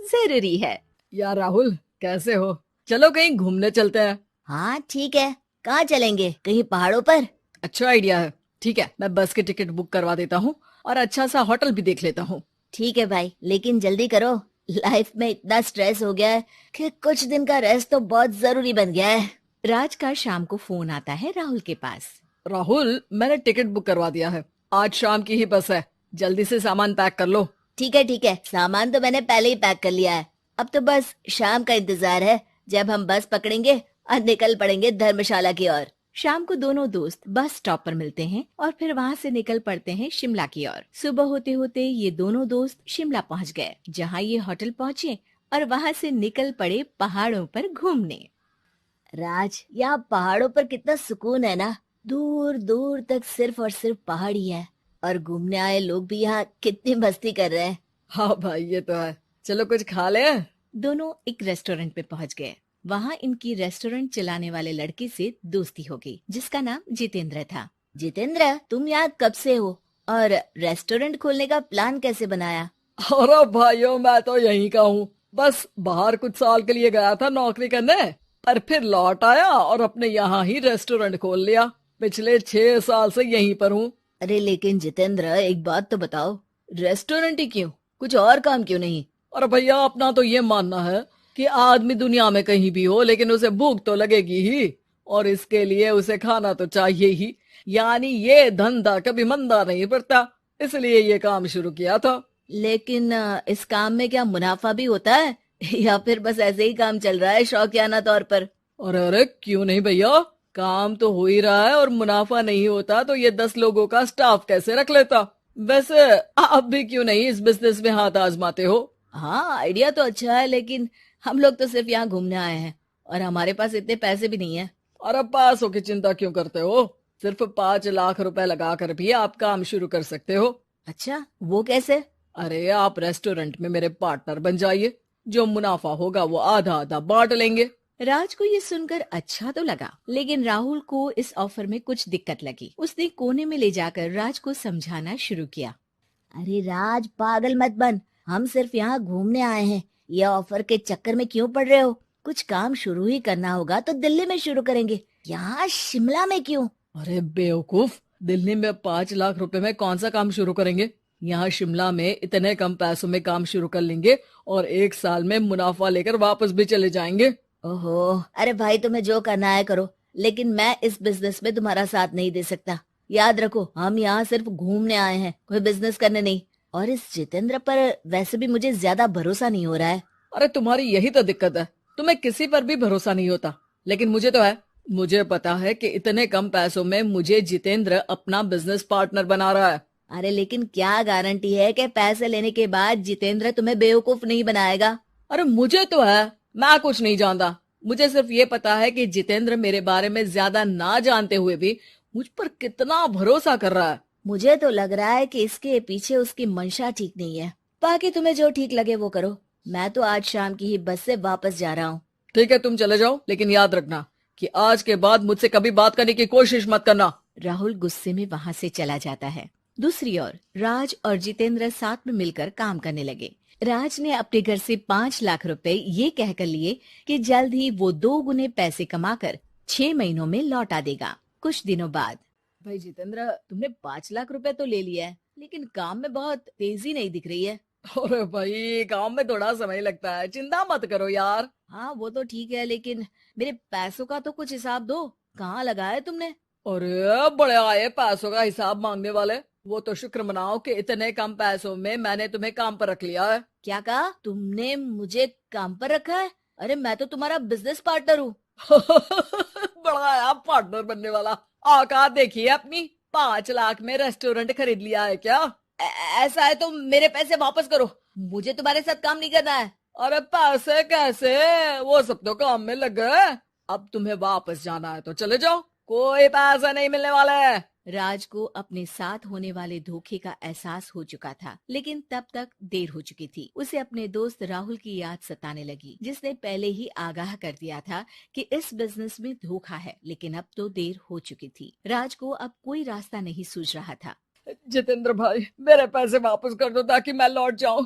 जरूरी है। यार राहुल, कैसे हो? चलो कहीं घूमने चलते हैं। हाँ ठीक है, कहाँ चलेंगे? कहीं पहाड़ों पर? अच्छा आइडिया है। ठीक है, मैं बस की टिकट बुक करवा देता हूँ और अच्छा सा होटल भी देख लेता हूँ। ठीक है भाई, लेकिन जल्दी करो। लाइफ में इतना स्ट्रेस हो गया है कि कुछ दिन का रेस्ट तो बहुत जरूरी बन गया है। राज का शाम को फोन आता है राहुल के पास। राहुल, मैंने टिकट बुक करवा दिया है। आज शाम की ही बस है। जल्दी से सामान पैक कर लो। ठीक है, सामान तो मैंने पहले ही पैक कर लिया है। अब तो बस शाम का इंतजार है, जब हम बस पकड़ेंगे और निकल पड़ेंगे धर्मशाला की ओर। शाम को दोनों दोस्त बस स्टॉप पर मिलते हैं और फिर वहाँ से निकल पड़ते हैं शिमला की ओर। सुबह होते होते ये दोनों दोस्त शिमला पहुँच गए, जहाँ ये होटल पहुँचे और वहाँ से निकल पड़े पहाड़ों पर घूमने। राज, यहाँ पहाड़ों पर कितना सुकून है ना। दूर दूर तक सिर्फ और सिर्फ पहाड़ ही है, और घूमने आए लोग भी यहाँ कितनी मस्ती कर रहे हैं। हाँ भाई, ये तो है। चलो कुछ खा ले। दोनों एक रेस्टोरेंट पे पहुंच गए। वहां इनकी रेस्टोरेंट चलाने वाले लड़के से दोस्ती हो गई, जिसका नाम जितेंद्र था। जितेंद्र, तुम यहाँ कब से हो और रेस्टोरेंट खोलने का प्लान कैसे बनाया? अरे भाइयों, मैं तो यहीं का हूँ। बस बाहर कुछ साल के लिए गया था नौकरी करने, पर फिर लौट आया और अपने यहाँ ही रेस्टोरेंट खोल लिया। पिछले 6 साल से यहीं पर हूँ। अरे लेकिन जितेंद्र, एक बात तो बताओ, रेस्टोरेंट ही क्यों, कुछ और काम क्यों नहीं? और भैया, अपना तो ये मानना है कि आदमी दुनिया में कहीं भी हो, लेकिन उसे भूख तो लगेगी ही, और इसके लिए उसे खाना तो चाहिए ही। यानी ये धंधा कभी मंदा नहीं पड़ता, इसलिए ये काम शुरू किया था। लेकिन इस काम में क्या मुनाफा भी होता है या फिर बस ऐसे ही काम चल रहा है शौकियाना तौर पर? अरे अरे, क्यों नहीं भैया, काम तो हो ही रहा है, और मुनाफा नहीं होता तो ये 10 लोगों का स्टाफ कैसे रख लेता। वैसे आप भी क्यों नहीं इस बिजनेस में हाथ आजमाते हो? हाँ, आइडिया तो अच्छा है, लेकिन हम लोग तो सिर्फ यहाँ घूमने आए हैं और हमारे पास इतने पैसे भी नहीं है। और अब पैसों की चिंता क्यों करते हो? सिर्फ 5 लाख रुपए लगा कर भी आप काम शुरू कर सकते हो। अच्छा, वो कैसे? अरे, आप रेस्टोरेंट में मेरे पार्टनर बन जाइए। जो मुनाफा होगा वो आधा आधा बांट लेंगे। राज को ये सुनकर अच्छा तो लगा, लेकिन राहुल को इस ऑफर में कुछ दिक्कत लगी। उसने कोने में ले जाकर राज को समझाना शुरू किया। अरे राज, पागल मत बन, हम सिर्फ यहाँ घूमने आए हैं। ये ऑफर के चक्कर में क्यों पड़ रहे हो? कुछ काम शुरू ही करना होगा तो दिल्ली में शुरू करेंगे, यहाँ शिमला में क्यों? अरे बेवकूफ, दिल्ली में 5 लाख रुपए में कौन सा काम शुरू करेंगे? यहाँ शिमला में इतने कम पैसों में काम शुरू कर लेंगे और 1 साल में मुनाफा लेकर वापस भी चले जाएंगे। ओहो, अरे भाई, तुम्हें जो करना है करो, लेकिन मैं इस बिजनेस में तुम्हारा साथ नहीं दे सकता। याद रखो, हम यहाँ सिर्फ घूमने आए हैं, कोई बिजनेस करने नहीं। और इस जितेंद्र पर वैसे भी मुझे ज्यादा भरोसा नहीं हो रहा है। अरे तुम्हारी यही तो दिक्कत है, तुम्हें किसी पर भी भरोसा नहीं होता, लेकिन मुझे तो है। मुझे पता है कि इतने कम पैसों में मुझे जितेंद्र अपना बिजनेस पार्टनर बना रहा है। अरे लेकिन क्या गारंटी है कि पैसे लेने के बाद जितेंद्र तुम्हें बेवकूफ नहीं बनाएगा? अरे मुझे तो है, मैं कुछ नहीं जानता। मुझे सिर्फ ये पता है कि जितेंद्र मेरे बारे में ज्यादा ना जानते हुए भी मुझ पर कितना भरोसा कर रहा है। मुझे तो लग रहा है कि इसके पीछे उसकी मंशा ठीक नहीं है। बाकी तुम्हें जो ठीक लगे वो करो। मैं तो आज शाम की ही बस से वापस जा रहा हूँ। ठीक है, तुम चले जाओ, लेकिन याद रखना कि आज के बाद मुझसे कभी बात करने की कोशिश मत करना। राहुल गुस्से में वहाँ से चला जाता है। दूसरी ओर राज और जितेंद्र साथ में मिलकर काम करने लगे। राज ने अपने घर से 5 लाख रुपए ये कहकर लिए कि जल्द ही वो 2 गुने पैसे कमाकर 6 महीनों में लौटा देगा। कुछ दिनों बाद, भाई जितेंद्र, तुमने 5 लाख रुपए तो ले लिया है, लेकिन काम में बहुत तेजी नहीं दिख रही है। अरे भाई, काम में थोड़ा समय लगता है, चिंता मत करो यार। हाँ वो तो ठीक है, लेकिन मेरे पैसों का तो कुछ हिसाब दो। कहाँ लगाया तुमने? अरे बड़े आए पैसों का हिसाब मांगने वाले। वो तो शुक्र मनाओ कि इतने कम पैसों में मैंने तुम्हें काम पर रख लिया है। क्या कहा तुमने? मुझे काम पर रखा है? अरे मैं तो तुम्हारा बिजनेस पार्टनर हूँ। बड़ा आया पार्टनर बनने वाला। औकात देखिए अपनी, 5 लाख में रेस्टोरेंट खरीद लिया है क्या? ऐसा है तो मेरे पैसे वापस करो, मुझे तुम्हारे साथ काम नहीं करना है। अरे पैसे कैसे, वो सब तो काम में लग गए। अब तुम्हें वापस जाना है तो चले जाओ, कोई पैसा नहीं मिलने वाला है। राज को अपने साथ होने वाले धोखे का एहसास हो चुका था, लेकिन तब तक देर हो चुकी थी। उसे अपने दोस्त राहुल की याद सताने लगी, जिसने पहले ही आगाह कर दिया था कि इस बिजनेस में धोखा है, लेकिन अब तो देर हो चुकी थी। राज को अब कोई रास्ता नहीं सूझ रहा था। जितेंद्र भाई, मेरे पैसे वापस कर दो ताकि मैं लौट जाऊं।